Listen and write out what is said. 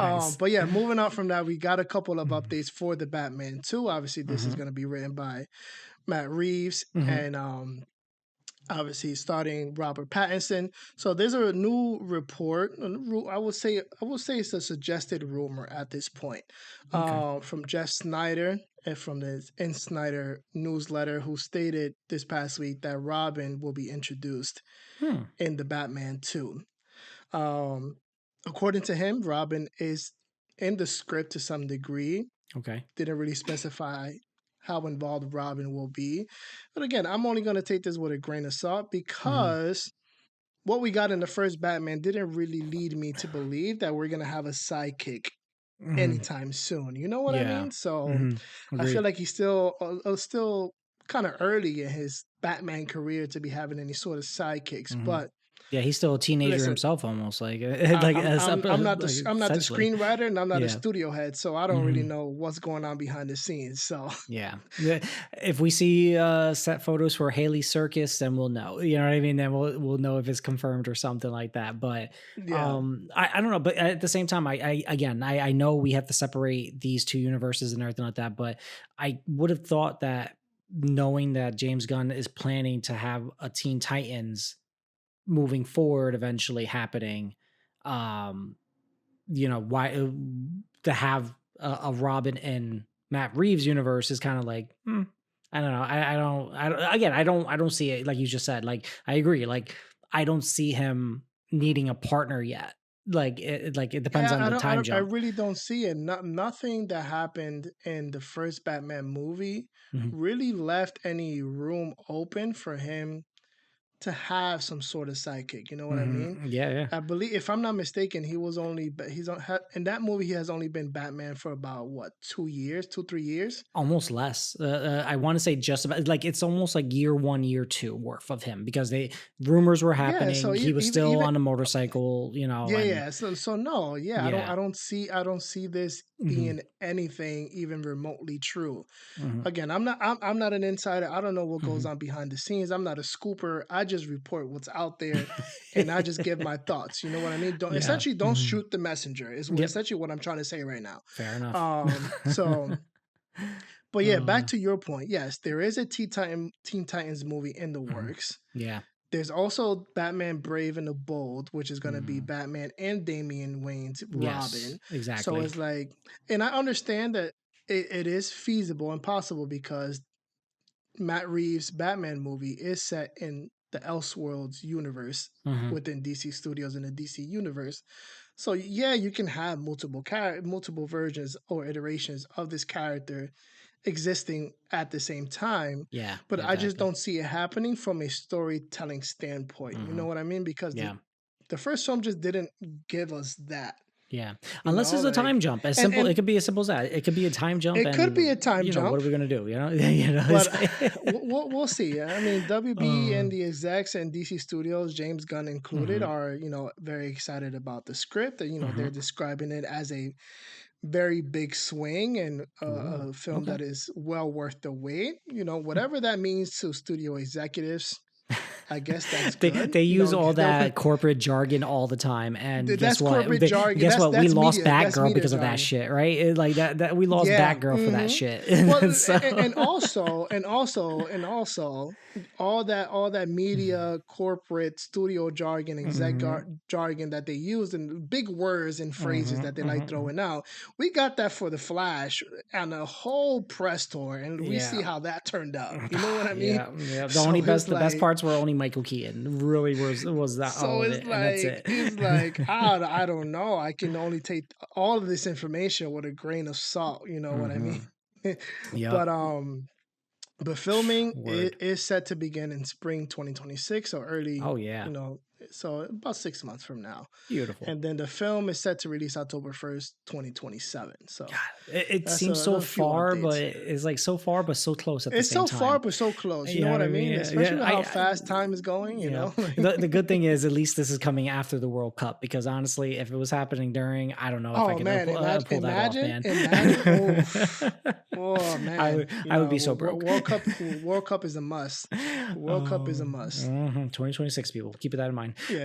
Nice. But yeah, moving on from that, we got a couple of updates for the Batman 2. Obviously, this is Mm-hmm. going to be written by Matt Reeves Mm-hmm. and obviously starting Robert Pattinson. So there's a new report. I would say it's a suggested rumor at this point, Okay. from Jeff Snyder and from the Snyder newsletter, who stated this past week that Robin will be introduced Hmm. in the Batman 2. Um, According to him, Robin is in the script to some degree. Okay. Didn't really specify how involved Robin will be. But again, I'm only going to take this with a grain of salt Mm-hmm. because what we got in the first Batman didn't really lead me to believe that we're going to have a sidekick Mm-hmm. anytime soon. You know what I Yeah. mean? So Mm-hmm. I feel Agreed. like he's still kind of early in his Batman career to be having any sort of sidekicks. Mm-hmm. But Yeah, he's still a teenager listen, himself, almost like I, like I'm as I'm I'm not the like I'm not the essentially. screenwriter and I'm not a Yeah. studio head, so I don't really Mm-hmm. know what's going on behind the scenes. So Yeah. Yeah. If we see set photos for Haley Circus, then we'll know. You know what I mean? Then we'll know if it's confirmed or something like that. But yeah. I don't know. But at the same time, I know we have to separate these two universes and everything like that. But I would have thought that knowing that James Gunn is planning to have a Teen Titans moving forward eventually happening, um, why to have a Robin in Matt Reeves universe is kind of like, I don't know. I don't see it like you just said. Like, I agree. Like, I don't see him needing a partner yet. Like it depends Yeah, on the time I jump. really don't see it. Nothing that happened in the first Batman movie Mhm. really left any room open for him to have some sort of sidekick. You know what I mean? Yeah, yeah. I believe, if I'm not mistaken, he was only in that movie. He has only been Batman for about what, 2 years, 2 3 years. Almost less. I want to say just about like it's almost like year one, year two worth of him because they rumors were Yeah, so happening. He was still even on a motorcycle, yeah, and yeah. So no, yeah, yeah. I don't see this Hmm. being anything even remotely true. Hmm. Again, I'm not an insider. I don't know what goes Hmm. on behind the scenes. I'm not a scooper. I just report what's out there, and I just give my thoughts. You know what I mean? Yeah. Don't Hmm. shoot the messenger. Is Yep. essentially what I'm trying to say right now. Fair enough. So, but yeah, back uh, to your point. Yes, there is a Teen Titans movie in the mhm. works. Yeah. There's also Batman Brave and the Bold, which is going to be Mhm. Batman and Damian Wayne's Yes. Robin. So Exactly. it's like, and I understand that it is feasible and possible because Matt Reeves' Batman movie is set in the Elseworlds universe Hmm. within DC Studios in the DC universe. So yeah, you can have multiple versions or iterations of this character existing at the same time, Yeah. but I just Exactly. don't see it happening from a storytelling standpoint. You know Hmm. what I mean? Because Yeah. the first film just didn't give us that, Yeah. you Unless know, it's a time like jump. As and simple, it and could be as simple as that. It could be a time jump, it could be and a time what jump, are we gonna do? but It's we'll see. I mean, WB uh, and the execs and DC Studios, James Gunn included, mhm, are very excited about the script. And they're mhm. describing it as a very big swing and Ooh, a film okay. that is well worth the wait. Whatever that means to studio executives, I guess that's they good. they use all They'll that corporate jargon all the time, and guess that's what? corporate jargon. Guess what? We lost That's Batgirl media because of that jargon. shit, right? Like that we lost Yeah. Batgirl for that shit. Well, And so and also, all that Mhm, media, corporate, studio jargon, mhm, jargon that they use, and big words and phrases mhm, that they like mhm, mhm. throwing out. We got that for the Flash on a whole press tour, and we see Yeah. how that turned out. You know what I mean? Yeah, yeah. So it's The best like parts were only Michael Keaton. Really was that So all of it's it, and that's like it. I don't know. I can only take all of this information with a grain of salt. You know what I mean? Mhm. Yep. but filming Word. is set to begin in spring 2026 or early. Oh yeah. So about 6 months from now, Beautiful. and then the film is set to release October 1st, 2027. So God, it seems so that's a few far, but updates. it's like so far, but so close at the It's same so far time. but so close. You You know know what what I I mean? mean? Yeah, Especially yeah. with how fast time is going. The good thing is at least this is coming after the World Cup because honestly, if it was happening during, I don't know if I Oh could man, pull that off, man. imagine. Oh man, I would be so broke. World Cup is a must. World Cup is a must. 2026 people, keep that in mind. Yeah.